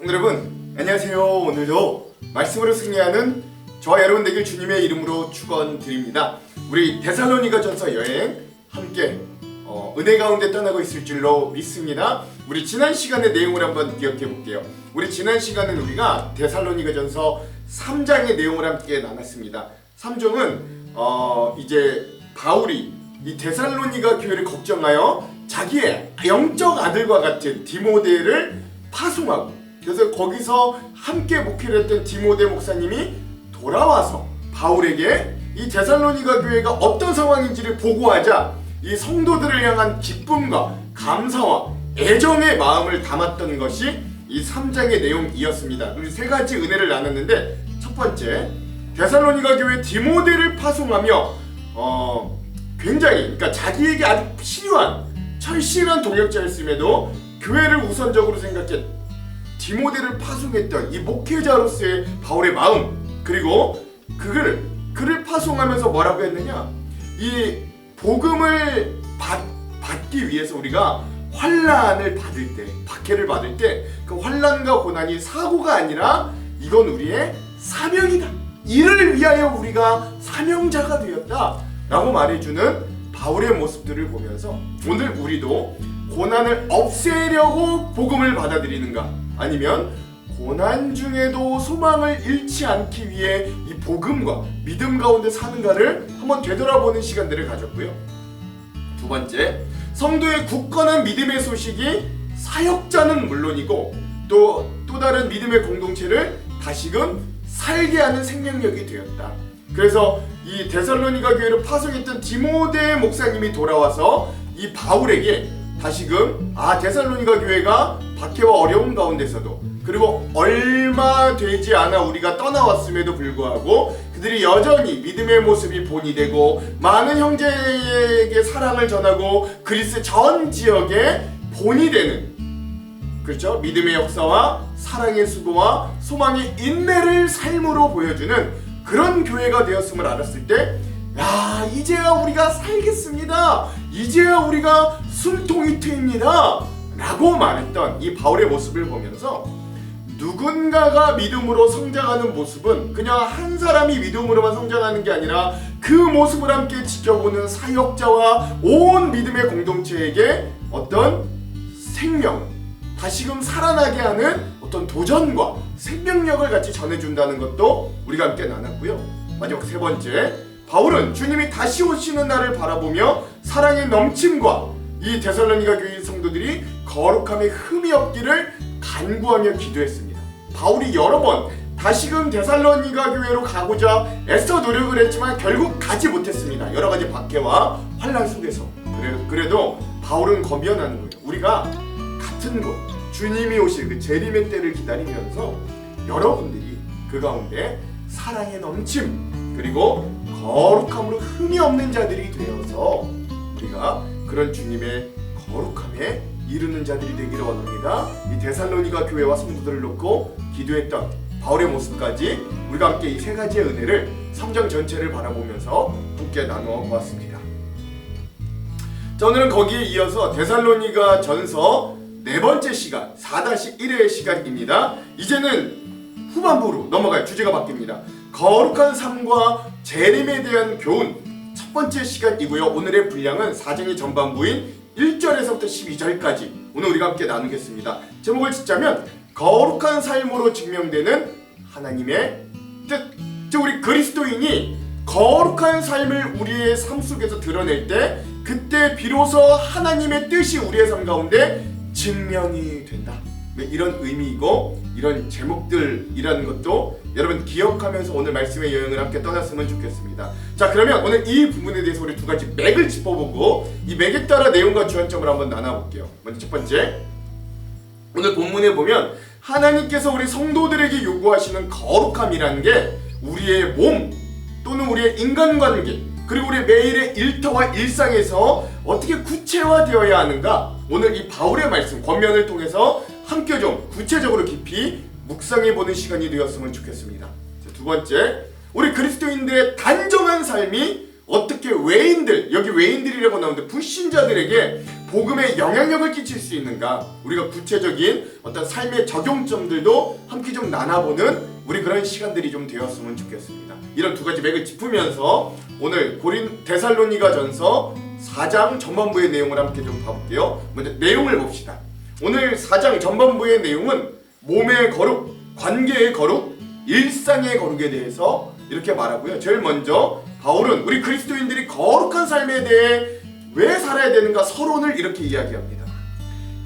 여러분 안녕하세요. 오늘도 말씀으로 승리하는 저와 여러분 되길 주님의 이름으로 축원드립니다. 우리 데살로니가전서 여행 함께 은혜 가운데 떠나고 있을 줄로 믿습니다. 우리 지난 시간의 내용을 한번 기억해 볼게요. 우리 지난 시간은 우리가 데살로니가전서 3장의 내용을 함께 나눴습니다. 3장은 이제 바울이 이 데살로니가 교회를 걱정하여 자기의 영적 아들과 같은 디모데를 파송하고, 그래서 거기서 함께 목회를 했던 디모데 목사님이 돌아와서 바울에게 이 데살로니가 교회가 어떤 상황인지를 보고하자 이 성도들을 향한 기쁨과 감사와 애정의 마음을 담았던 것이 이 3장의 내용이었습니다. 우리 세 가지 은혜를 나눴는데, 첫 번째, 데살로니가 교회 디모데를 파송하며 굉장히, 그러니까 자기에게 아주 필요한 철실한 동역자였음에도 교회를 우선적으로 생각해 디모데를 파송했던 이 목회자로서의 바울의 마음, 그리고 그를 파송하면서 뭐라고 했느냐, 이 복음을 받기 위해서 우리가 환난을 받을 때, 박해를 받을 때 그 환난과 고난이 사고가 아니라 이건 우리의 사명이다, 이를 위하여 우리가 사명자가 되었다 라고 말해주는 바울의 모습들을 보면서 오늘 우리도 고난을 없애려고 복음을 받아들이는가, 아니면 고난 중에도 소망을 잃지 않기 위해 이 복음과 믿음 가운데 사는가를 한번 되돌아보는 시간들을 가졌고요. 두 번째, 성도의 굳건한 믿음의 소식이 사역자는 물론이고 또 다른 믿음의 공동체를 다시금 살게 하는 생명력이 되었다. 그래서 이 데살로니가 교회를 파송했던 디모데 목사님이 돌아와서 이 바울에게 다시금 데살로니가 교회가 박해와 어려움 가운데서도, 그리고 얼마 되지 않아 우리가 떠나왔음에도 불구하고 그들이 여전히 믿음의 모습이 본이 되고 많은 형제에게 사랑을 전하고 그리스 전 지역에 본이 되는, 그렇죠, 믿음의 역사와 사랑의 수고와 소망의 인내를 삶으로 보여주는 그런 교회가 되었음을 알았을 때, 이제야 우리가 살겠습니다, 이제야 우리가 숨통이 트입니다 라고 말했던 이 바울의 모습을 보면서, 누군가가 믿음으로 성장하는 모습은 그냥 한 사람이 믿음으로만 성장하는 게 아니라 그 모습을 함께 지켜보는 사역자와 온 믿음의 공동체에게 어떤 생명, 다시금 살아나게 하는 어떤 도전과 생명력을 같이 전해준다는 것도 우리가 함께 나눴고요. 마지막 세 번째, 바울은 주님이 다시 오시는 날을 바라보며 사랑의 넘침과 이 데살로니가 교회 성도들이 거룩함에 흠이 없기를 간구하며 기도했습니다. 바울이 여러 번 다시금 데살로니가 교회로 가고자 애써 노력을 했지만 결국 가지 못했습니다. 여러 가지 박해와 환난 속에서. 그래도 바울은 거면하는 거예요. 우리가 같은 곳, 주님이 오실 그 재림의 때를 기다리면서 여러분들이 그 가운데 사랑의 넘침 그리고 거룩함으로 흠이 없는 자들이 되어서 우리가 그런 주님의 거룩함에 이루는 자들이 되기를 원합니다. 이 데살로니가 교회와 성도들을 놓고 기도했던 바울의 모습까지 우리가 함께 이 세 가지의 은혜를 3장 전체를 바라보면서 함께 나누어 보았습니다. 자, 오늘은 거기에 이어서 데살로니가 전서 네 번째 시간 4-1회 시간입니다. 이제는 후반부로 넘어갈 주제가 바뀝니다. 거룩한 삶과 재림에 대한 교훈, 첫 번째 시간이고요. 오늘의 분량은 4장의 전반부인 1절에서부터 12절까지 오늘 우리가 함께 나누겠습니다. 제목을 짓자면 거룩한 삶으로 증명되는 하나님의 뜻. 즉 우리 그리스도인이 거룩한 삶을 우리의 삶 속에서 드러낼 때 그때 비로소 하나님의 뜻이 우리의 삶 가운데 증명이 된다. 이런 의미이고 이런 제목들이라는 것도 여러분 기억하면서 오늘 말씀의 여행을 함께 떠났으면 좋겠습니다. 자, 그러면 오늘 이 부분에 대해서 우리 두 가지 맥을 짚어보고 이 맥에 따라 내용과 주안점을 한번 나눠볼게요. 먼저 첫 번째, 오늘 본문에 보면 하나님께서 우리 성도들에게 요구하시는 거룩함이라는 게 우리의 몸 또는 우리의 인간관계 그리고 우리 매일의 일터와 일상에서 어떻게 구체화되어야 하는가, 오늘 이 바울의 말씀 권면을 통해서 함께 좀 구체적으로 깊이 묵상해보는 시간이 되었으면 좋겠습니다. 자, 두 번째, 우리 그리스도인들의 단정한 삶이 어떻게 외인들, 여기 외인들이라고 나오는데 불신자들에게 복음에 영향력을 끼칠 수 있는가, 우리가 구체적인 어떤 삶의 적용점들도 함께 좀 나눠보는 우리 그런 시간들이 좀 되었으면 좋겠습니다. 이런 두 가지 맥을 짚으면서 오늘 데살로니가전서 4장 전반부의 내용을 함께 좀 봐볼게요. 먼저 내용을 봅시다. 오늘 4장 전반부의 내용은 몸의 거룩, 관계의 거룩, 일상의 거룩에 대해서 이렇게 말하고요. 제일 먼저 바울은 우리 그리스도인들이 거룩한 삶에 대해 왜 살아야 되는가 서론을 이렇게 이야기합니다.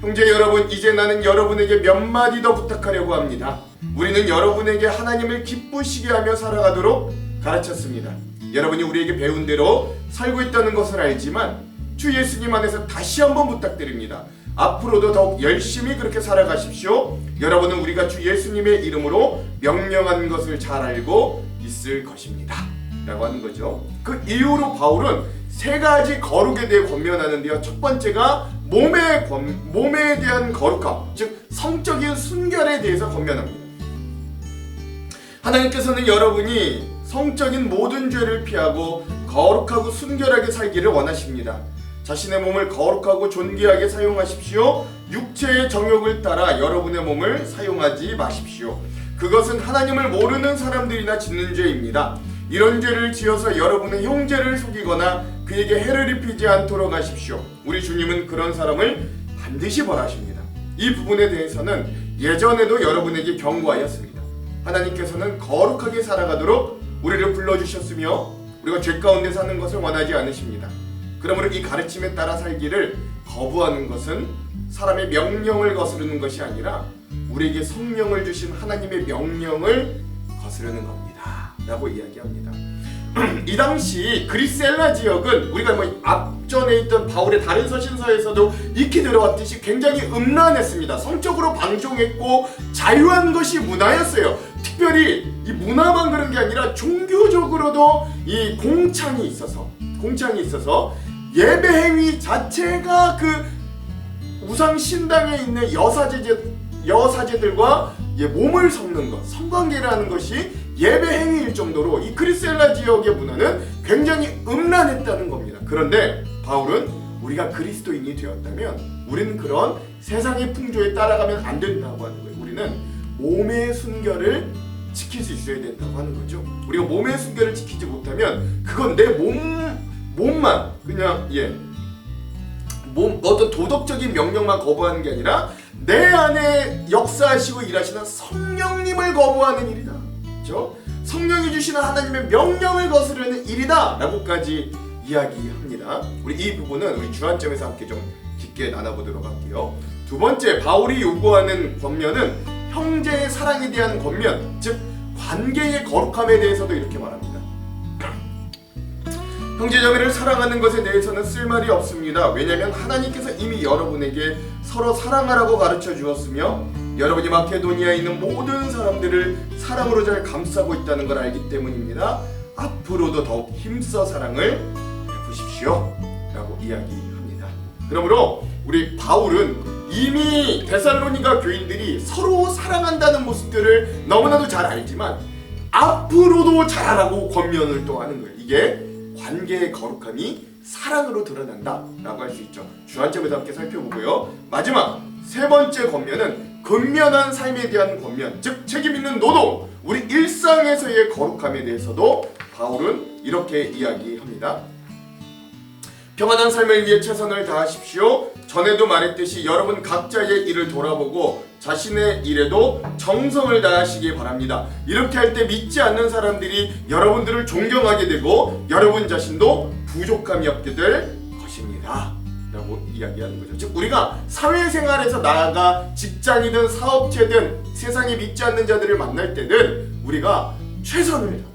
형제 여러분, 이제 나는 여러분에게 몇 마디 더 부탁하려고 합니다. 우리는 여러분에게 하나님을 기쁘시게 하며 살아가도록 가르쳤습니다. 여러분이 우리에게 배운 대로 살고 있다는 것을 알지만 주 예수님 안에서 다시 한번 부탁드립니다. 앞으로도 더욱 열심히 그렇게 살아가십시오. 여러분은 우리가 주 예수님의 이름으로 명령한 것을 잘 알고 있을 것입니다. 라고 하는 거죠. 그 이후로 바울은 세 가지 거룩에 대해 권면하는데요. 첫 번째가 몸에 대한 거룩함, 즉 성적인 순결에 대해서 권면합니다. 하나님께서는 여러분이 성적인 모든 죄를 피하고 거룩하고 순결하게 살기를 원하십니다. 자신의 몸을 거룩하고 존귀하게 사용하십시오. 육체의 정욕을 따라 여러분의 몸을 사용하지 마십시오. 그것은 하나님을 모르는 사람들이나 짓는 죄입니다. 이런 죄를 지어서 여러분의 형제를 속이거나 그에게 해를 입히지 않도록 하십시오. 우리 주님은 그런 사람을 반드시 벌하십니다. 이 부분에 대해서는 예전에도 여러분에게 경고하였습니다. 하나님께서는 거룩하게 살아가도록 우리를 불러주셨으며 우리가 죄 가운데 사는 것을 원하지 않으십니다. 그러므로 이 가르침에 따라 살기를 거부하는 것은 사람의 명령을 거스르는 것이 아니라 우리에게 성령을 주신 하나님의 명령을 거스르는 겁니다. 라고 이야기합니다. 이 당시 그리스 헬라 지역은 우리가 앞전에 있던 바울의 다른 서신서에서도 익히 들어왔듯이 굉장히 음란했습니다. 성적으로 방종했고 자유한 것이 문화였어요. 특별히 이 문화만 그런 게 아니라 종교적으로도 이 공창이 있어서 예배 행위 자체가 그 우상 신당에 있는 여사제들과 몸을 섞는 것, 성관계를 하는 것이 예배 행위일 정도로 이 그리스 헬라 지역의 문화는 굉장히 음란했다는 겁니다. 그런데 바울은 우리가 그리스도인이 되었다면 우리는 그런 세상의 풍조에 따라가면 안 된다고 하는 거예요. 우리는 몸의 순결을 지킬 수 있어야 된다고 하는 거죠. 우리가 몸의 순결을 지키지 못하면 그건 내 몸만 그냥 어떤 도덕적인 명령만 거부하는 게 아니라 내 안에 역사하시고 일하시는 성령님을 거부하는 일이다. 그렇죠? 성령이 주시는 하나님의 명령을 거스르는 일이다 라고까지 이야기합니다. 우리 이 부분은 우리 주안점에서 함께 좀 깊게 나눠보도록 할게요. 두 번째, 바울이 요구하는 권면은 형제의 사랑에 대한 권면, 즉 관계의 거룩함에 대해서도 이렇게 말합니다. 형제자매를 사랑하는 것에 대해서는 쓸 말이 없습니다. 왜냐하면 하나님께서 이미 여러분에게 서로 사랑하라고 가르쳐 주었으며 여러분이 마케도니아에 있는 모든 사람들을 사랑으로 잘 감싸고 있다는 걸 알기 때문입니다. 앞으로도 더욱 힘써 사랑을 베푸십시오 라고 이야기합니다. 그러므로 우리 바울은 이미 데살로니가 교인들이 서로 사랑한다는 모습들을 너무나도 잘 알지만 앞으로도 잘하라고 권면을 또 하는 거예요. 이게 관계의 거룩함이 사랑으로 드러난다 라고 할 수 있죠. 주안점에서 함께 살펴보고요. 마지막 세 번째 권면은 근면한 삶에 대한 권면, 즉 책임 있는 노동, 우리 일상에서의 거룩함에 대해서도 바울은 이렇게 이야기합니다. 평안한 삶을 위해 최선을 다하십시오. 전에도 말했듯이 여러분 각자의 일을 돌아보고 자신의 일에도 정성을 다하시기 바랍니다. 이렇게 할 때 믿지 않는 사람들이 여러분들을 존경하게 되고 여러분 자신도 부족함이 없게 될 것입니다 라고 이야기하는 거죠. 즉 우리가 사회생활에서 나아가 직장이든 사업체든 세상에 믿지 않는 자들을 만날 때는 우리가 최선을 다합니다.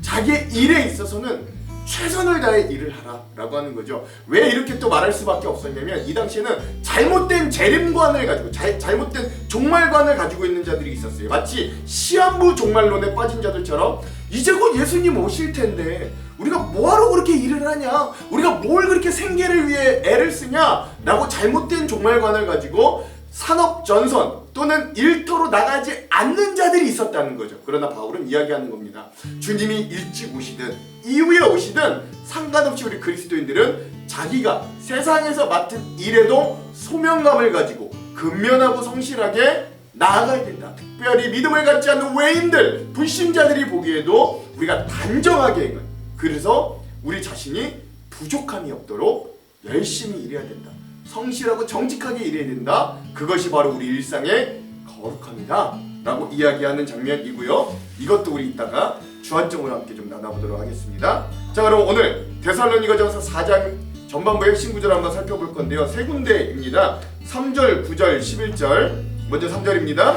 자기의 일에 있어서는 최선을 다해 일을 하라 라고 하는 거죠. 왜 이렇게 또 말할 수밖에 없었냐면 이 당시에는 잘못된 재림관을 가지고 잘못된 종말관을 가지고 있는 자들이 있었어요. 마치 시한부 종말론에 빠진 자들처럼 이제 곧 예수님 오실 텐데 우리가 뭐하러 그렇게 일을 하냐, 우리가 뭘 그렇게 생계를 위해 애를 쓰냐 라고 잘못된 종말관을 가지고 산업 전선 또는 일터로 나가지 않는 자들이 있었다는 거죠. 그러나 바울은 이야기하는 겁니다. 주님이 일찍 오시든 이후에 오시든 상관없이 우리 그리스도인들은 자기가 세상에서 맡은 일에도 소명감을 가지고 근면하고 성실하게 나아가야 된다. 특별히 믿음을 갖지 않는 외인들, 불신자들이 보기에도 우리가 단정하게 행한, 그래서 우리 자신이 부족함이 없도록 열심히 일해야 된다. 성실하고 정직하게 일해야 된다. 그것이 바로 우리 일상의 거룩함이다 라고 이야기하는 장면이고요. 이것도 우리 이따가 주안점으로 함께 좀 나눠보도록 하겠습니다. 자, 그럼 오늘 데살로니가전서 4장 전반부의 핵심 구절을 한번 살펴볼 건데요. 세 군데입니다. 3절, 9절, 11절. 먼저 3절입니다.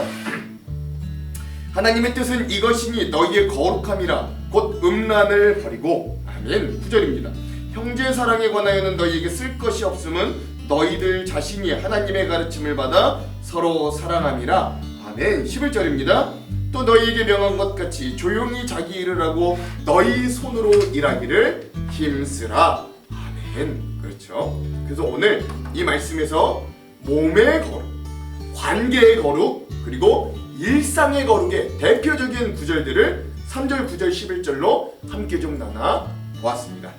하나님의 뜻은 이것이니 너희의 거룩함이라 곧 음란을 버리고. 아멘. 9절입니다. 형제 사랑에 관하여는 너희에게 쓸 것이 없음은 너희들 자신이 하나님의 가르침을 받아 서로 사랑함이라. 아멘. 11절입니다. 또 너희에게 명한 것 같이 조용히 자기 일을 하고 너희 손으로 일하기를 힘쓰라. 아멘. 그렇죠. 그래서 오늘 이 말씀에서 몸의 거룩, 관계의 거룩, 그리고 일상의 거룩의 대표적인 구절들을 3절, 9절, 11절로 함께 좀 나눠 보았습니다.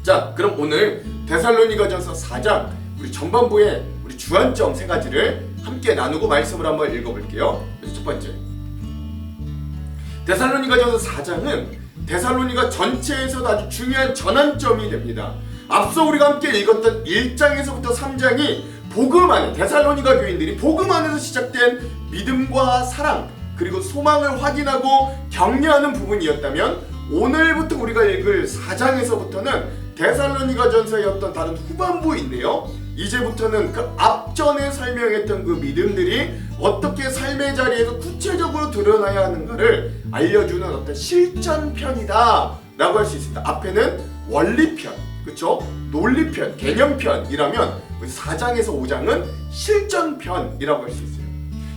자, 그럼 오늘 데살로니가전서 4장 우리 전반부에 우리 주안점 세 가지를 함께 나누고 말씀을 한번 읽어볼게요. 첫 번째, 데살로니가전서 4장은 데살로니가 전체에서도 아주 중요한 전환점이 됩니다. 앞서 우리가 함께 읽었던 1장에서부터 3장이 복음 안에, 데살로니가 교인들이 복음 안에서 시작된 믿음과 사랑 그리고 소망을 확인하고 격려하는 부분이었다면, 오늘부터 우리가 읽을 4장에서부터는 데살로니가전서의 어떤 다른 후반부인데요, 이제부터는 그 앞전에 설명했던 그 믿음들이 어떻게 삶의 자리에서 구체적으로 드러나야 하는가를 알려주는 어떤 실전편이다 라고 할 수 있습니다. 앞에는 원리편, 그렇죠? 논리편, 개념편이라면 4장에서 5장은 실전편이라고 할 수 있어요.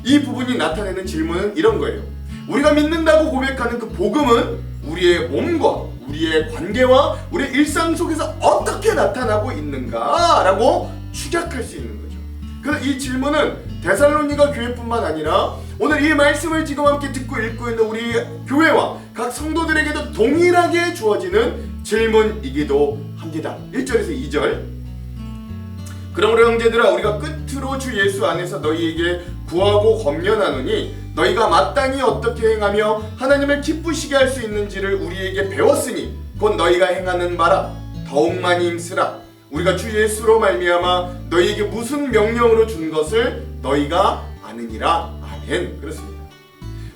이 부분이 나타내는 질문은 이런 거예요. 우리가 믿는다고 고백하는 그 복음은 우리의 몸과 우리의 관계와 우리의 일상 속에서 어떻게 나타나고 있는가 라고 추격할 수 있는 거죠. 그래서 이 질문은 데살로니가 교회뿐만 아니라 오늘 이 말씀을 지금 함께 듣고 읽고 있는 우리 교회와 각 성도들에게도 동일하게 주어지는 질문이기도 합니다. 1절에서 2절. 그러므로 형제들아, 우리가 끝으로 주 예수 안에서 너희에게 구하고 권면하노니 너희가 마땅히 어떻게 행하며 하나님을 기쁘시게 할 수 있는지를 우리에게 배웠으니 곧 너희가 행하는 바라. 더욱 많이 힘쓰라. 우리가 주 예수로 말미암아 너희에게 무슨 명령으로 준 것을 너희가 아느니라. 아멘. 그렇습니다.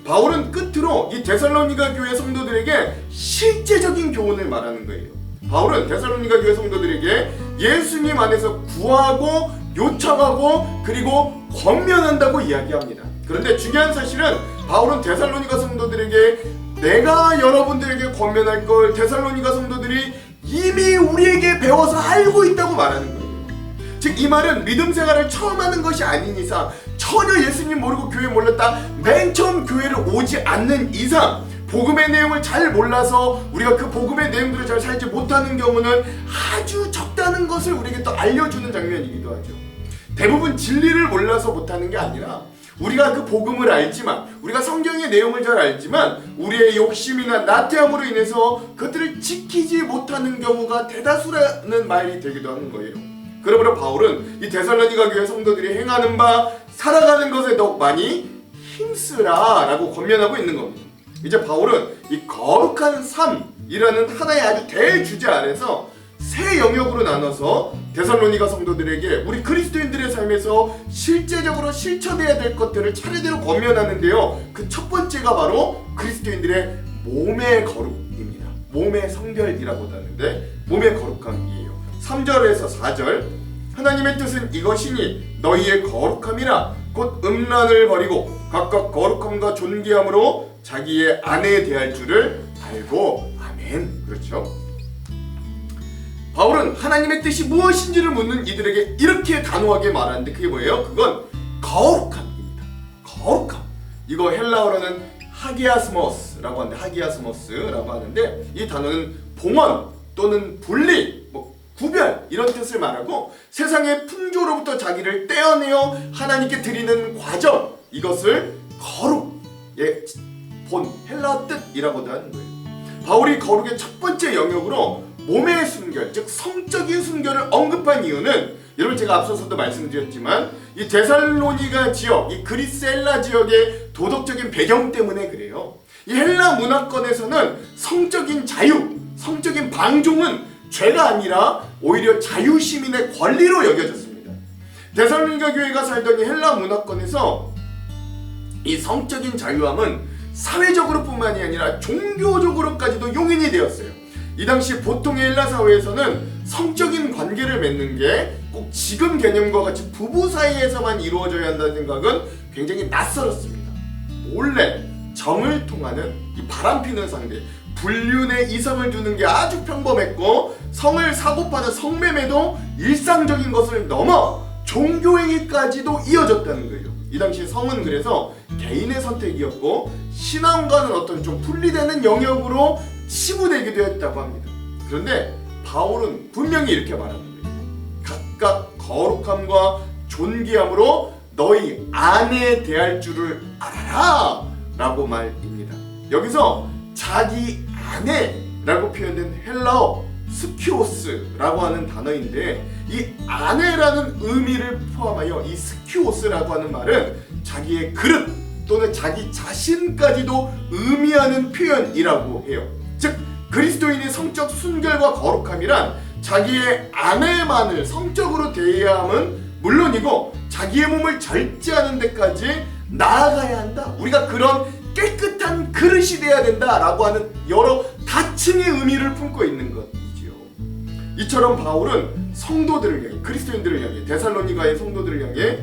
바울은 끝으로 이 데살로니가 교회 성도들에게 실제적인 교훈을 말하는 거예요. 바울은 데살로니가 교회 성도들에게 예수님 안에서 구하고 요청하고 그리고 권면한다고 이야기합니다. 그런데 중요한 사실은 바울은 데살로니가 성도들에게 내가 여러분들에게 권면할 걸 데살로니가 성도들이 이미 우리에게 배워서 알고 있다고 말하는 거예요. 즉, 이 말은 믿음 생활을 처음 하는 것이 아닌 이상, 전혀 예수님 모르고 교회 몰랐다, 맨 처음 교회를 오지 않는 이상, 복음의 내용을 잘 몰라서 우리가 그 복음의 내용들을 잘 살지 못하는 경우는 아주 적다는 것을 우리에게 또 알려주는 장면이기도 하죠. 대부분 진리를 몰라서 못하는 게 아니라 우리가 그 복음을 알지만, 우리가 성경의 내용을 잘 알지만 우리의 욕심이나 나태함으로 인해서 그것들을 지키지 못하는 경우가 대다수라는 말이 되기도 하는 거예요. 그러므로 바울은 이 데살로니가 교회 성도들이 행하는 바, 살아가는 것에 더욱 많이 힘쓰라 라고 권면하고 있는 겁니다. 이제 바울은 이 거룩한 삶이라는 하나의 아주 대주제 아래서 세 영역으로 나눠서 데살로니가 성도들에게 우리 그리스도인들의 삶에서 실제적으로 실천해야 될 것들을 차례대로 권면하는데요, 그 첫 번째가 바로 그리스도인들의 몸의 거룩입니다. 몸의 성결이라고도 하는데 몸의 거룩함이에요. 3절에서 4절. 하나님의 뜻은 이것이니 너희의 거룩함이라 곧 음란을 버리고 각각 거룩함과 존귀함으로 자기의 아내에 대할 줄을 알고. 아멘. 그렇죠. 바울은 하나님의 뜻이 무엇인지를 묻는 이들에게 이렇게 단호하게 말하는데, 그게 뭐예요? 그건 거룩함입니다. 거룩함. 이거 헬라어로는 하기아스모스라고 하는데, 하기아스모스라고 하는데, 이 단어는 봉헌 또는 분리, 구별, 이런 뜻을 말하고 세상의 풍조로부터 자기를 떼어내어 하나님께 드리는 과정, 이것을 거룩의 본 헬라어 뜻이라고도 하는 거예요. 바울이 거룩의 첫 번째 영역으로 몸의 순결, 즉 성적인 순결을 언급한 이유는 여러분 제가 앞서서도 말씀드렸지만 이 데살로니가 지역, 이 그리스 헬라 지역의 도덕적인 배경 때문에 그래요. 이 헬라 문화권에서는 성적인 자유, 성적인 방종은 죄가 아니라 오히려 자유시민의 권리로 여겨졌습니다. 데살로니가 교회가 살던 이 헬라 문화권에서 이 성적인 자유함은 사회적으로 뿐만이 아니라 종교적으로까지도 용인이 되었어요. 이 당시 보통의 헬라 사회에서는 성적인 관계를 맺는 게 꼭 지금 개념과 같이 부부 사이에서만 이루어져야 한다는 생각은 굉장히 낯설었습니다. 몰래 정을 통하는 이 바람피는 상대, 불륜에 이성을 두는 게 아주 평범했고 성을 사고파는 성매매도 일상적인 것을 넘어 종교행위까지도 이어졌다는 거예요. 이 당시 성은 그래서 개인의 선택이었고 신앙과는 어떤 좀 분리되는 영역으로 치부되기도 했다고 합니다. 그런데 바울은 분명히 이렇게 말합니다. 각각 거룩함과 존귀함으로 너희 아내에 대할 줄을 알아라 라고 말입니다. 여기서 자기 아내라고 표현된 헬라어 스키오스라고 하는 단어인데 이 아내라는 의미를 포함하여 이 스키오스라고 하는 말은 자기의 그릇 또는 자기 자신까지도 의미하는 표현이라고 해요. 즉 그리스도인의 성적 순결과 거룩함이란 자기의 아내만을 성적으로 대해야 함은 물론이고 자기의 몸을 절제하는 데까지 나아가야 한다. 우리가 그런 깨끗한 그릇이 돼야 된다라고 하는 여러 다층의 의미를 품고 있는 것이지요. 이처럼 바울은 성도들을 향해, 그리스도인들을 향해, 데살로니가의 성도들을 향해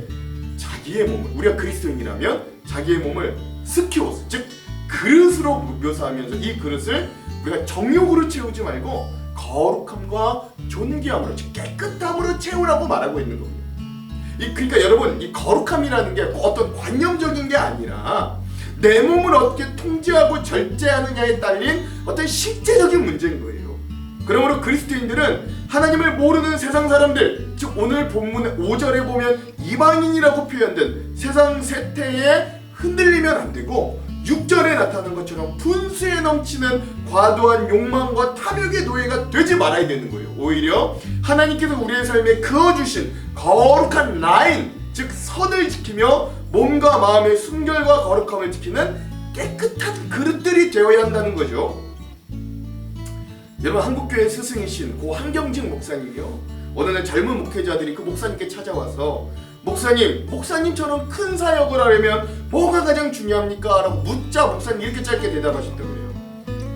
자기의 몸을, 우리가 그리스도인이라면 자기의 몸을 스키오스, 즉 그릇으로 묘사하면서 이 그릇을 우리가 정욕으로 채우지 말고 거룩함과 존귀함으로, 즉 깨끗함으로 채우라고 말하고 있는 겁니다. 그러니까 여러분, 이 거룩함이라는 게 어떤 관념적인 게 아니라 내 몸을 어떻게 통제하고 절제하느냐에 딸린 어떤 실제적인 문제인 거예요. 그러므로 그리스도인들은 하나님을 모르는 세상 사람들, 즉 오늘 본문 5절에 보면 이방인이라고 표현된 세상 세태에 흔들리면 안 되고 6절에 나타난 것처럼 분수에 넘치는 과도한 욕망과 탐욕의 노예가 되지 말아야 되는 거예요. 오히려 하나님께서 우리의 삶에 그어주신 거룩한 라인, 즉 선을 지키며 몸과 마음의 순결과 거룩함을 지키는 깨끗한 그릇들이 되어야 한다는 거죠. 여러분, 한국교회 스승이신 고 한경직 목사님이요, 어느 날 젊은 목회자들이 그 목사님께 찾아와서 목사님처럼 큰 사역을 하려면 뭐가 가장 중요합니까? 라고 묻자 목사님 이렇게 짧게 대답하셨다고 해요.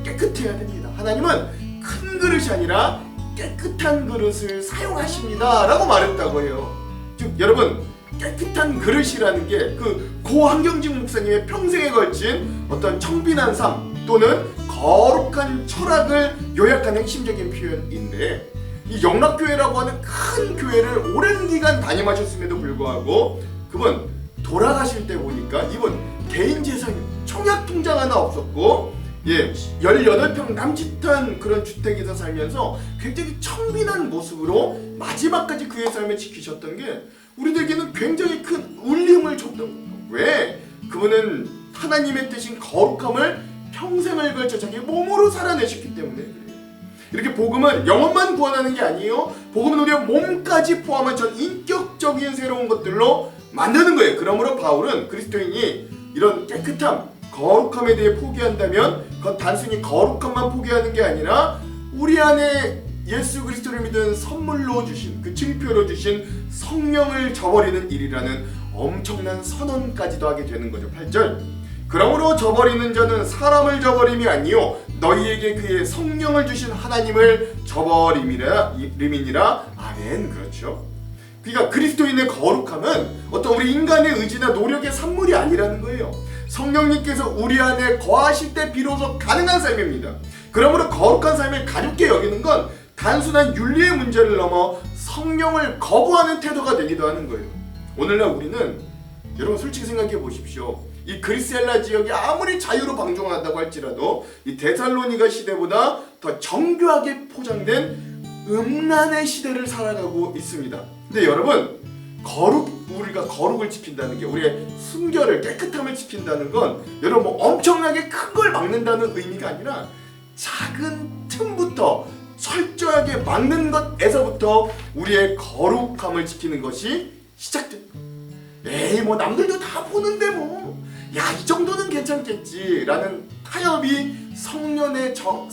깨끗해야 됩니다. 하나님은 큰 그릇이 아니라 깨끗한 그릇을 사용하십니다 라고 말했다고 해요. 즉 여러분, 깨끗한 그릇이라는 게 그 고 한경직 목사님의 평생에 걸친 어떤 청빈한 삶 또는 거룩한 철학을 요약한 핵심적인 표현인데, 이 영락교회라고 하는 큰 교회를 오랜 기간 담임하셨음에도 불구하고 그분 돌아가실 때 보니까 이분 개인 재산 청약 통장 하나 없었고 18평 남짓한 그런 주택에서 살면서 굉장히 청빈한 모습으로 마지막까지 그의 삶을 지키셨던 게 우리들에게는 굉장히 큰 울림을 줬던 거예요. 왜? 그분은 하나님의 뜻인 거룩함을 평생을 걸쳐 자기 몸으로 살아내셨기 때문에 그래요. 이렇게 복음은 영혼만 구원하는 게 아니에요. 복음은 우리의 몸까지 포함한 전 인격적인 새로운 것들로 만드는 거예요. 그러므로 바울은 그리스도인이 이런 깨끗함, 거룩함에 대해 포기한다면 그건 단순히 거룩함만 포기하는 게 아니라 우리 안에 예수 그리스도를 믿은 선물로 주신, 그 증표로 주신 성령을 저버리는 일이라는 엄청난 선언까지도 하게 되는 거죠. 8절, 그러므로 저버리는 자는 사람을 저버림이 아니요 너희에게 그의 성령을 주신 하나님을 저버림이니라. 아멘. 그렇죠. 그러니까 그리스도인의 거룩함은 어떤 우리 인간의 의지나 노력의 산물이 아니라는 거예요. 성령님께서 우리 안에 거하실 때 비로소 가능한 삶입니다. 그러므로 거룩한 삶을 가볍게 여기는 건 단순한 윤리의 문제를 넘어 성령을 거부하는 태도가 되기도 하는 거예요. 오늘날 우리는, 여러분 솔직히 생각해 보십시오. 이 그리스 헬라 지역이 아무리 자유로 방종한다고 할지라도 이 데살로니가 시대보다 더 정교하게 포장된 음란의 시대를 살아가고 있습니다. 근데 여러분, 우리가 거룩을 지킨다는 게, 우리의 순결을, 깨끗함을 지킨다는 건 여러분 뭐 엄청나게 큰 걸 막는다는 의미가 아니라 작은 틈부터 철저하게 막는 것에서부터 우리의 거룩함을 지키는 것이 시작됩니다. 에이 뭐 남들도 다 보는데 뭐 야 이 정도는 괜찮겠지 라는 타협이 성령님의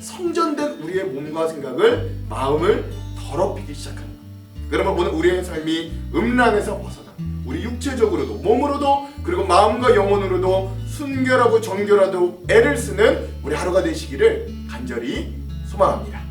성전된 우리의 몸과 생각을 마음을 더럽히기 시작합니다. 그러면 오늘 우리의 삶이 음란에서 벗어나 우리 육체적으로도 몸으로도 그리고 마음과 영혼으로도 순결하고 정결하고 애를 쓰는 우리 하루가 되시기를 간절히 소망합니다.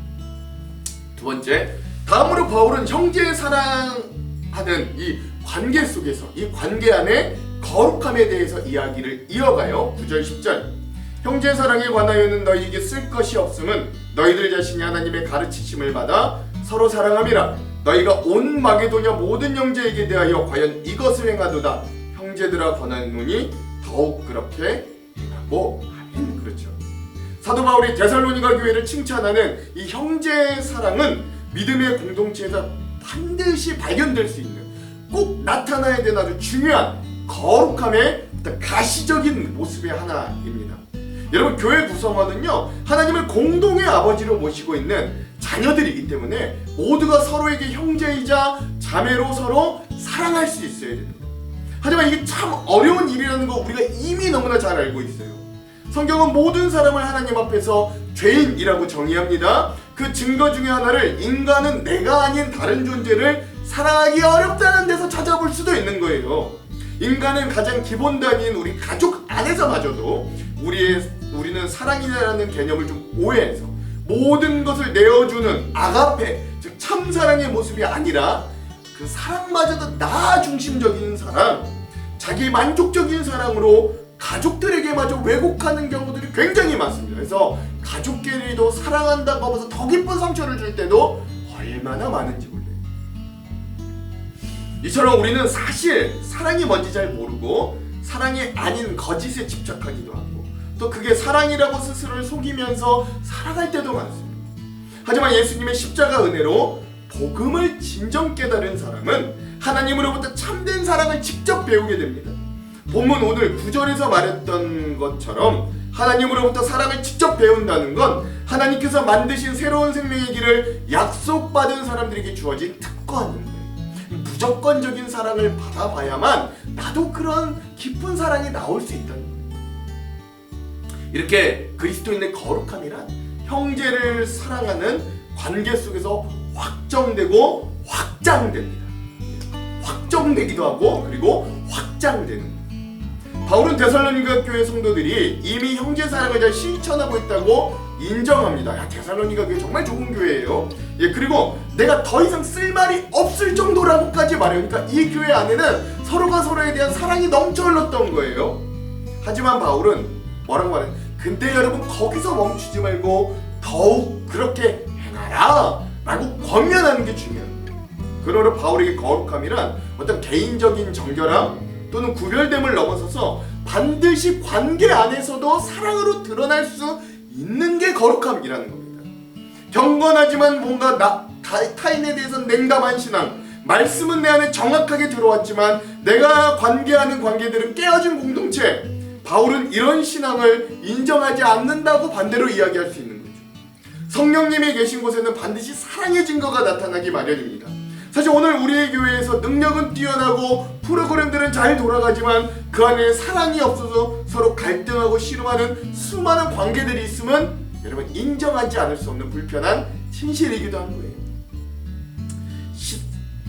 두 번째, 다음으로 바울은 형제의 사랑하는 이 관계 속에서 이 관계 안에 거룩함에 대해서 이야기를 이어가요. 9절 10절 형제 사랑에 관하여는 너희에게 쓸 것이 없음은 너희들 자신이 하나님의 가르치심을 받아 서로 사랑함이라. 너희가 온 마게도냐 모든 형제에게 대하여 과연 이것을 행하도다. 형제들아 권하노니 더욱 그렇게 행하고. 아멘. 그렇죠. 사도 바울이 데살로니가 교회를 칭찬하는 이 형제의 사랑은 믿음의 공동체에서 반드시 발견될 수 있는 꼭 나타나야 되는 아주 중요한 거룩함의 어떤 가시적인 모습의 하나입니다. 여러분 교회 구성원은요 하나님을 공동의 아버지로 모시고 있는 자녀들이기 때문에 모두가 서로에게 형제이자 자매로 서로 사랑할 수 있어야 됩니다. 하지만 이게 참 어려운 일이라는 거 우리가 이미 너무나 잘 알고 있어요. 성경은 모든 사람을 하나님 앞에서 죄인이라고 정의합니다. 그 증거 중에 하나를 인간은 내가 아닌 다른 존재를 사랑하기 어렵다는 데서 찾아볼 수도 있는 거예요. 인간은 가장 기본 단위인 우리 가족 안에서마저도 우리는 사랑이라는 개념을 좀 오해해서 모든 것을 내어주는 아가페, 즉 참사랑의 모습이 아니라 그 사랑마저도 나 중심적인 사랑, 자기 만족적인 사랑으로 가족들에게마저 왜곡하는 경우들이 굉장히 많습니다. 그래서 가족끼리도 사랑한다고 하면서 더 깊은 상처를 줄 때도 얼마나 많은지 몰라요. 이처럼 우리는 사실 사랑이 뭔지 잘 모르고 사랑이 아닌 거짓에 집착하기도 하고 또 그게 사랑이라고 스스로를 속이면서 살아갈 때도 많습니다. 하지만 예수님의 십자가 은혜로 복음을 진정 깨달은 사람은 하나님으로부터 참된 사랑을 직접 배우게 됩니다. 본문 오늘 9절에서 말했던 것처럼 하나님으로부터 사랑을 직접 배운다는 건 하나님께서 만드신 새로운 생명의 길을 약속받은 사람들에게 주어진 특권인 거예요. 무조건적인 사랑을 받아봐야만 나도 그런 깊은 사랑이 나올 수 있다는 거예요. 이렇게 그리스도인의 거룩함이란 형제를 사랑하는 관계 속에서 확정되고 확장됩니다. 확정되기도 하고 그리고 확장되는 거예요. 바울은 데살로니가 교회 성도들이 이미 형제 사랑을 잘 실천하고 있다고 인정합니다. 야, 데살로니가 교회 정말 좋은 교회예요. 예, 그리고 내가 더 이상 쓸 말이 없을 정도라고까지 말해요. 그러니까 이 교회 안에는 서로가 서로에 대한 사랑이 넘쳐 흘렀던 거예요. 하지만 바울은 뭐라고 말해요? 근데 여러분 거기서 멈추지 말고 더욱 그렇게 행하라 라고 권면하는 게 중요합니다. 그러므로 바울에게 거룩함이란 어떤 개인적인 정결함 또는 구별됨을 넘어서서 반드시 관계 안에서도 사랑으로 드러날 수 있는 게 거룩함이라는 겁니다. 경건하지만 뭔가 타인에 대해서 냉담한 신앙, 말씀은 내 안에 정확하게 들어왔지만 내가 관계하는 관계들은 깨어진 공동체, 바울은 이런 신앙을 인정하지 않는다고 반대로 이야기할 수 있는 거죠. 성령님이 계신 곳에는 반드시 사랑의 증거가 나타나기 마련입니다. 사실 오늘 우리의 교회에서 능력은 뛰어나고 프로그램들은 잘 돌아가지만 그 안에 사랑이 없어서 서로 갈등하고 씨름하는 수많은 관계들이 있으면 여러분 인정하지 않을 수 없는 불편한 진실이기도 한 거예요.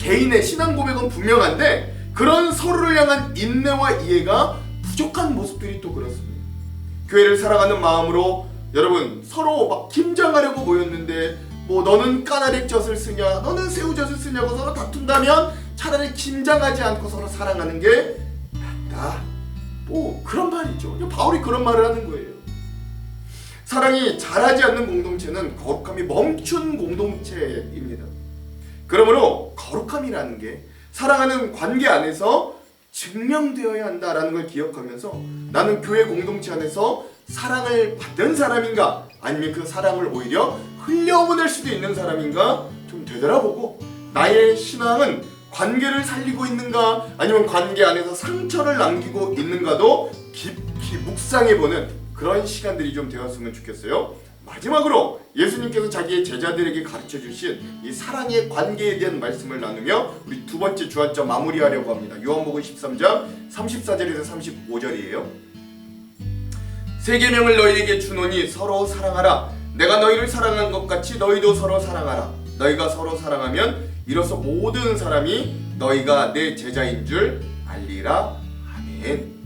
개인의 신앙 고백은 분명한데 그런 서로를 향한 인내와 이해가 부족한 모습들이 또 그렇습니다. 교회를 사랑하는 마음으로 여러분 서로 막 김장하려고 모였는데 뭐 너는 까나리젓을 쓰냐 너는 새우젓을 쓰냐고 서로 다툰다면 차라리 김장하지 않고 서로 사랑하는 게 낫다. 뭐 그런 말이죠. 바울이 그런 말을 하는 거예요. 사랑이 자라지 않는 공동체는 거룩함이 멈춘 공동체입니다. 그러므로 거룩함이라는 게 사랑하는 관계 안에서 증명되어야 한다라는 걸 기억하면서 나는 교회 공동체 안에서 사랑을 받는 사람인가 아니면 그 사랑을 오히려 흘려보낼 수도 있는 사람인가 좀 되돌아보고 나의 신앙은 관계를 살리고 있는가 아니면 관계 안에서 상처를 남기고 있는가도 깊이 묵상해보는 그런 시간들이 좀 되었으면 좋겠어요. 마지막으로 예수님께서 자기의 제자들에게 가르쳐 주신 이 사랑의 관계에 대한 말씀을 나누며 우리 두 번째 주안점 마무리하려고 합니다. 요한복음 13장 34절에서 35절이에요. 새 계명을 너희에게 주노니 서로 사랑하라. 내가 너희를 사랑한 것 같이 너희도 서로 사랑하라. 너희가 서로 사랑하면 이로써 모든 사람이 너희가 내 제자인 줄 알리라. 아멘.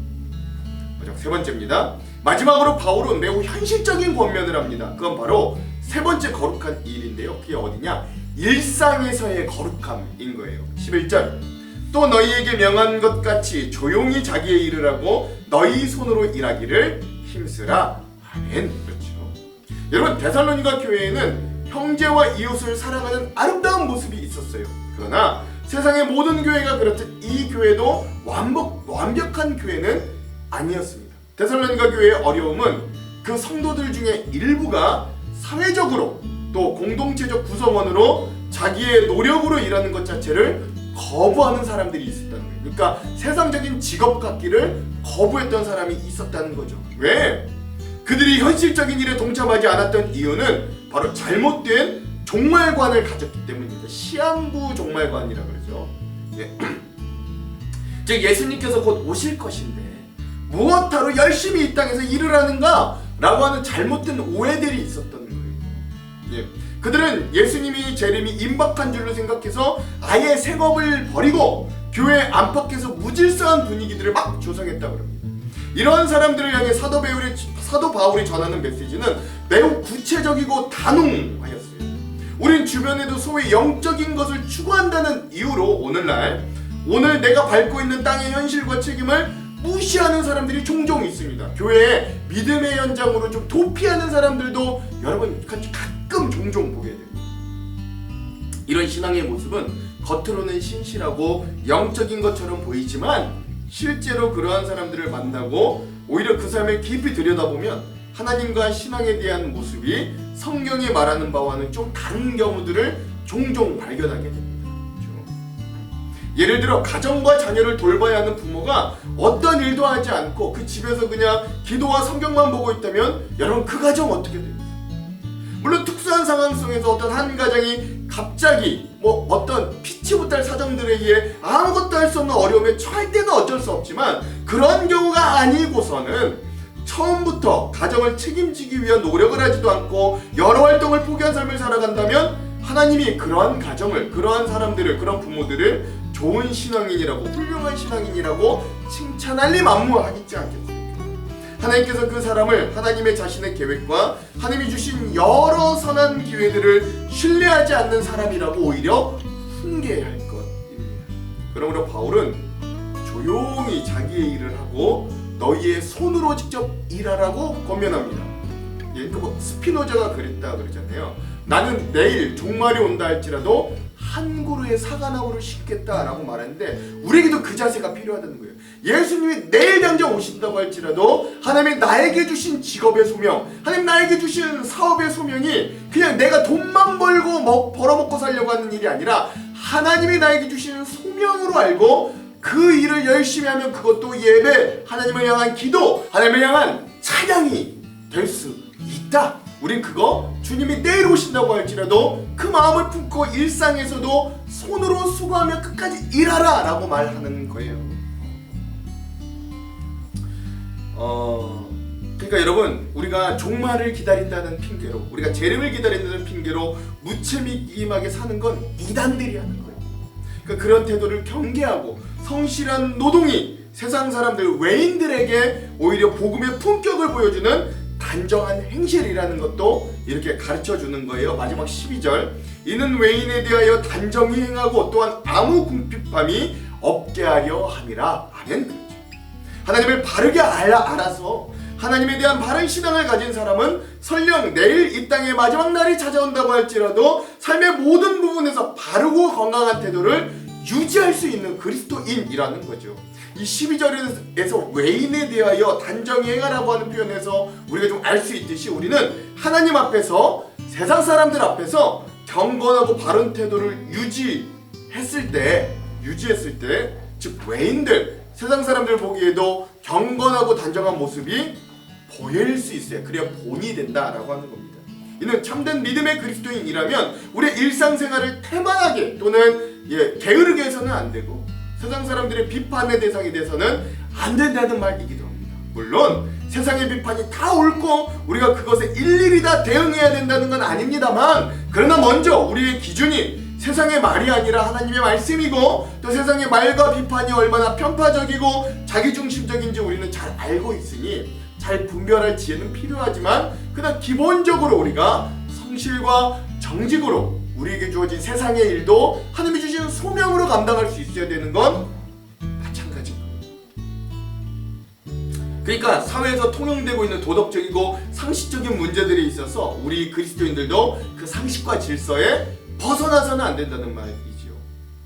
세 번째입니다. 마지막으로 바울은 매우 현실적인 권면을 합니다. 그건 바로 세 번째 거룩한 일인데요. 그게 어디냐? 일상에서의 거룩함인 거예요. 11절. 또 너희에게 명한 것 같이 조용히 자기의 일을 하고 너희 손으로 일하기를 힘쓰라. 아멘. 그렇죠. 여러분, 데살로니가 교회에는 형제와 이웃을 사랑하는 아름다운 모습이 있었어요. 그러나 세상의 모든 교회가 그렇듯 이 교회도 완벽한 교회는 아니었습니다. 데살로니가 교회의 어려움은 그 성도들 중에 일부가 사회적으로 또 공동체적 구성원으로 자기의 노력으로 일하는 것 자체를 거부하는 사람들이 있었다는 거예요. 그러니까 세상적인 직업 갖기를 거부했던 사람이 있었다는 거죠. 왜? 그들이 현실적인 일에 동참하지 않았던 이유는 바로 잘못된 종말관을 가졌기 때문입니다. 시한부 종말관이라고 그러죠. 즉 예수님께서 곧 오실 것인데 무엇하러 열심히 이 땅에서 일을 하는가? 라고 하는 잘못된 오해들이 있었던 거예요. 그들은 예수님이 재림이 임박한 줄로 생각해서 아예 생업을 버리고 교회 안팎에서 무질서한 분위기들을 막 조성했다고 합니다. 이런 사람들을 향해 사도 바울이 전하는 메시지는 매우 구체적이고 단호하였어요. 우린 주변에도 소위 영적인 것을 추구한다는 이유로 오늘 내가 밟고 있는 땅의 현실과 책임을 무시하는 사람들이 종종 있습니다. 교회에 믿음의 현장으로 좀 도피하는 사람들도 여러분 가끔 종종 보게 됩니다. 이런 신앙의 모습은 겉으로는 신실하고 영적인 것처럼 보이지만 실제로 그러한 사람들을 만나고 오히려 그 삶을 깊이 들여다보면 하나님과 신앙에 대한 모습이 성경이 말하는 바와는 좀 다른 경우들을 종종 발견하게 됩니다. 예를 들어 가정과 자녀를 돌봐야 하는 부모가 어떤 일도 하지 않고 그 집에서 그냥 기도와 성경만 보고 있다면 여러분 그 가정 어떻게 됩니까? 물론 특수한 상황 속에서 어떤 한 가정이 갑자기 어떤 피치 못할 사정들에 의해 아무것도 할 수 없는 어려움에 처할 때는 어쩔 수 없지만 그런 경우가 아니고서는 처음부터 가정을 책임지기 위한 노력을 하지도 않고 여러 활동을 포기한 삶을 살아간다면 하나님이 그러한 가정을, 그러한 사람들을, 그런 부모들을 좋은 신앙인이라고, 훌륭한 신앙인이라고 칭찬할 리 만무하겠지 않겠습니까? 하나님께서 그 사람을 하나님의 자신의 계획과 하나님이 주신 여러 선한 기회들을 신뢰하지 않는 사람이라고 오히려 훈계할 것입니다. 그러므로 바울은 조용히 자기의 일을 하고 너희의 손으로 직접 일하라고 권면합니다. 그러니까 스피노자가 그랬다 그러잖아요. 나는 내일 종말이 온다 할지라도 한 그루의 사과나무를 심겠다라고 말하는데 우리에게도 그 자세가 필요하다는 거예요. 예수님이 내일 당장 오신다고 할지라도 하나님이 나에게 주신 직업의 소명, 하나님 나에게 주신 사업의 소명이 그냥 내가 돈만 벌고 벌어먹고 살려고 하는 일이 아니라 하나님이 나에게 주신 소명으로 알고 그 일을 열심히 하면 그것도 예배, 하나님을 향한 기도, 하나님을 향한 찬양이 될 수 있다. 우린 그거 주님이 내일 오신다고 할지라도 그 마음을 품고 일상에서도 손으로 수고하며 끝까지 일하라 라고 말하는 거예요. 그러니까 여러분 우리가 종말을 기다린다는 핑계로 우리가 재림을 기다린다는 핑계로 무책임하게 사는 건 이단들이 하는 거예요. 그러니까 그런 태도를 경계하고 성실한 노동이 세상 사람들 외인들에게 오히려 복음의 품격을 보여주는 단정한 행실이라는 것도 이렇게 가르쳐주는 거예요. 마지막 12절 이는 외인에 대하여 단정히 행하고 또한 아무 궁핍함이 없게 하려 함이라. 아멘. 그렇죠. 하나님을 바르게 알아서 하나님에 대한 바른 신앙을 가진 사람은 설령 내일 이 땅의 마지막 날이 찾아온다고 할지라도 삶의 모든 부분에서 바르고 건강한 태도를 유지할 수 있는 그리스도인이라는 거죠. 이 12절에서 외인에 대하여 단정히 행하라고 하는 표현에서 우리가 좀 알 수 있듯이 우리는 하나님 앞에서 세상 사람들 앞에서 경건하고 바른 태도를 유지했을 때 즉 외인들 세상 사람들 보기에도 경건하고 단정한 모습이 보일 수 있어야 그래야 본이 된다라고 하는 겁니다. 이는 참된 믿음의 그리스도인이라면 우리의 일상생활을 태만하게 또는 게으르게 해서는 안 되고 세상 사람들의 비판의 대상이 돼서는 안 된다는 말이기도 합니다. 물론 세상의 비판이 다 옳고 우리가 그것에 일일이 다 대응해야 된다는 건 아닙니다만, 그러나 먼저 우리의 기준이 세상의 말이 아니라 하나님의 말씀이고 또 세상의 말과 비판이 얼마나 편파적이고 자기중심적인지 우리는 잘 알고 있으니 잘 분별할 지혜는 필요하지만, 그러나 기본적으로 우리가 성실과 정직으로 우리에게 주어진 세상의 일도 하나님이 주신 소명으로 감당할 수 있어야 되는 건 마찬가지인 겁니다. 그러니까 사회에서 통용되고 있는 도덕적이고 상식적인 문제들이 있어서 우리 그리스도인들도 그 상식과 질서에 벗어나서는 안 된다는 말이지요.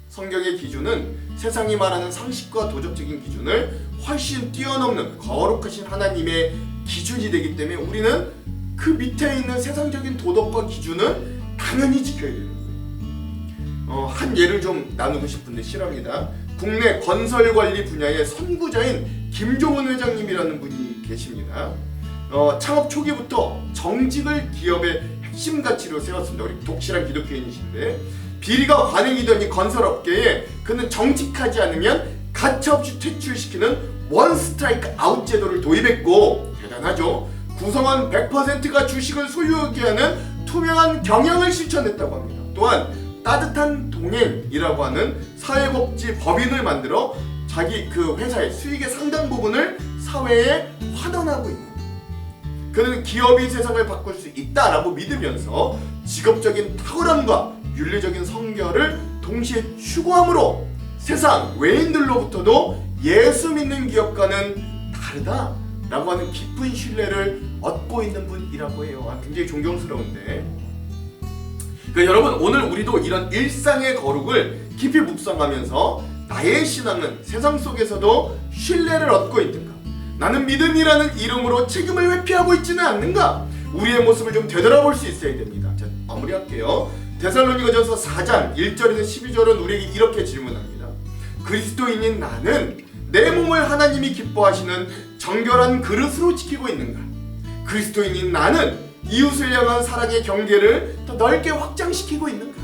성경의 기준은 세상이 말하는 상식과 도덕적인 기준을 훨씬 뛰어넘는 거룩하신 하나님의 기준이 되기 때문에 우리는 그 밑에 있는 세상적인 도덕과 기준은 당연히 지켜야 되는 거예요. 한 예를 좀 나누고 싶은데 실합니다. 국내 건설관리 분야의 선구자인 김종훈 회장님이라는 분이 계십니다. 창업 초기부터 정직을 기업의 핵심 가치로 세웠습니다. 우리 독실한 기독교인이신데 비리가 관행이더니 건설업계에 그는 정직하지 않으면 가차없이 퇴출시키는 원 스트라이크 아웃 제도를 도입했고, 대단하죠. 구성원 100%가 주식을 소유하게 하는 투명한 경영을 실천했다고 합니다. 또한 따뜻한 동행이라고 하는 사회복지 법인을 만들어 자기 그 회사의 수익의 상당 부분을 사회에 환원하고 있는, 그는 기업이 세상을 바꿀 수 있다라고 믿으면서 직업적인 탁월함과 윤리적인 성결을 동시에 추구함으로 세상 외인들로부터도 예수 믿는 기업과는 다르다라고 하는 깊은 신뢰를 얻고 있는 분이라고 해요. 굉장히 존경스러운데, 여러분, 오늘 우리도 이런 일상의 거룩을 깊이 묵상하면서 나의 신앙은 세상 속에서도 신뢰를 얻고 있는가? 나는 믿음이라는 이름으로 책임을 회피하고 있지는 않는가? 우리의 모습을 좀 되돌아볼 수 있어야 됩니다. 자, 마무리할게요. 데살로니가전서 4장 1절에서 12절은 우리에게 이렇게 질문합니다. 그리스도인인 나는 내 몸을 하나님이 기뻐하시는 정결한 그릇으로 지키고 있는가? 그리스도인인 나는 이웃을 향한 사랑의 경계를 더 넓게 확장시키고 있는가?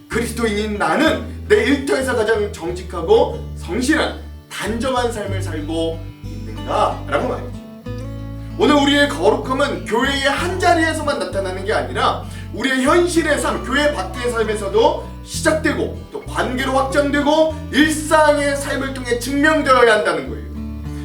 그리스도인인 나는 내 일터에서 가장 정직하고 성실한 단정한 삶을 살고 있는가? 라고 말이죠. 오늘 우리의 거룩함은 교회의 한자리에서만 나타나는 게 아니라 우리의 현실의 삶, 교회 밖의 삶에서도 시작되고 또 관계로 확장되고 일상의 삶을 통해 증명되어야 한다는 거예요.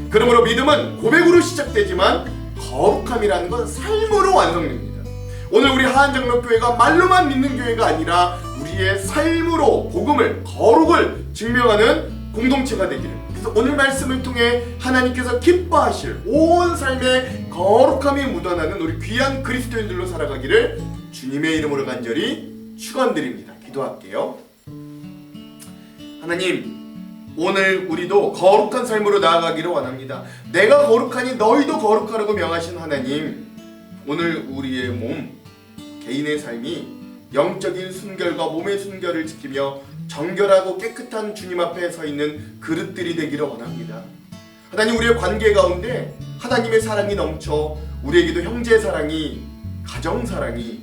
그러므로 믿음은 고백으로 시작되지만 거룩함이라는 건 삶으로 완성됩니다. 오늘 우리 하안장로교회가 말로만 믿는 교회가 아니라 우리의 삶으로 복음을, 거룩을 증명하는 공동체가 되기를, 그래서 오늘 말씀을 통해 하나님께서 기뻐하실 온 삶에 거룩함이 묻어나는 우리 귀한 그리스도인들로 살아가기를 주님의 이름으로 간절히 축원드립니다. 기도할게요. 하나님, 오늘 우리도 거룩한 삶으로 나아가기를 원합니다. 내가 거룩하니 너희도 거룩하라고 명하신 하나님, 오늘 우리의 몸, 개인의 삶이 영적인 순결과 몸의 순결을 지키며 정결하고 깨끗한 주님 앞에 서 있는 그릇들이 되기를 원합니다. 하나님, 우리의 관계 가운데 하나님의 사랑이 넘쳐 우리에게도 형제 사랑이, 가정 사랑이,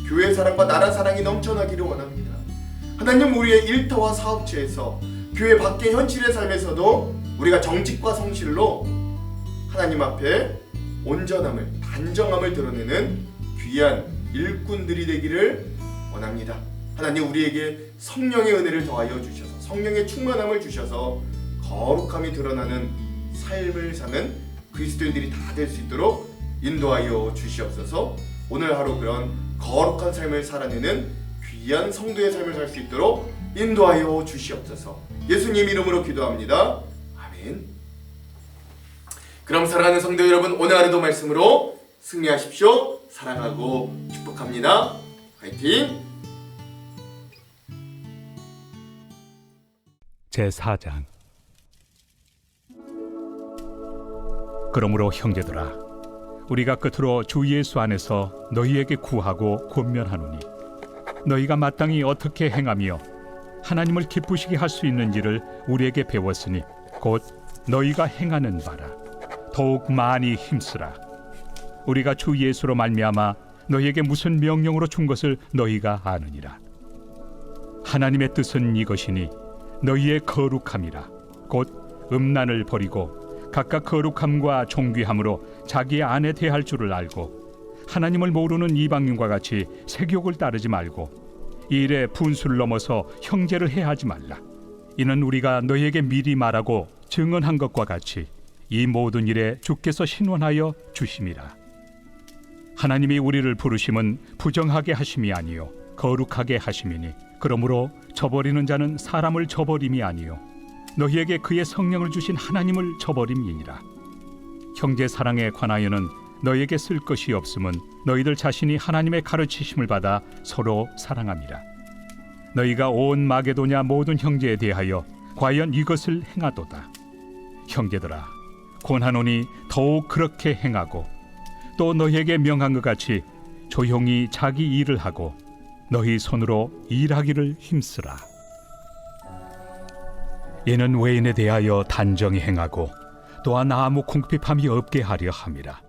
교회 사랑과 나라 사랑이 넘쳐나기를 원합니다. 하나님, 우리의 일터와 사업체에서 교회 밖의 현실의 삶에서도 우리가 정직과 성실로 하나님 앞에 온전함을, 단정함을 드러내는 귀한 일꾼들이 되기를 원합니다. 하나님, 우리에게 성령의 은혜를 더하여 주셔서 성령의 충만함을 주셔서 거룩함이 드러나는 삶을 사는 그리스도인들이 다 될 수 있도록 인도하여 주시옵소서. 오늘 하루 그런 거룩한 삶을 살아내는 귀한 성도의 삶을 살 수 있도록 인도하여 주시옵소서. 예수님 이름으로 기도합니다. 아멘. 그럼 사랑하는 성도 여러분, 오늘 하루도 말씀으로 승리하십시오. 사랑하고 축복합니다. 화이팅! 제4장. 그러므로 형제들아, 우리가 끝으로 주 예수 안에서 너희에게 구하고 권면하노니, 너희가 마땅히 어떻게 행하며 하나님을 기쁘시게 할 수 있는지를 우리에게 배웠으니 곧 너희가 행하는 바라 더욱 많이 힘쓰라. 우리가 주 예수로 말미암아 너희에게 무슨 명령으로 준 것을 너희가 아느니라. 하나님의 뜻은 이것이니 너희의 거룩함이라. 곧 음란을 버리고 각각 거룩함과 존귀함으로 자기의 아내 대할 줄을 알고 하나님을 모르는 이방인과 같이 세욕을 따르지 말고 이 일에 분수를 넘어서 형제를 해하지 말라. 이는 우리가 너희에게 미리 말하고 증언한 것과 같이 이 모든 일에 주께서 신원하여 주심이라. 하나님이 우리를 부르심은 부정하게 하심이 아니요 거룩하게 하심이니 그러므로 저버리는 자는 사람을 저버림이 아니요 너희에게 그의 성령을 주신 하나님을 저버림이니라. 형제 사랑에 관하여는 너희에게 쓸 것이 없음은 너희들 자신이 하나님의 가르치심을 받아 서로 사랑함이라. 너희가 온 마게도냐 모든 형제에 대하여 과연 이것을 행하도다. 형제들아, 권하노니 더욱 그렇게 행하고 또 너희에게 명한 것 같이 조용히 자기 일을 하고 너희 손으로 일하기를 힘쓰라. 이는 외인에 대하여 단정히 행하고 또한 아무 궁핍함이 없게 하려 함이라.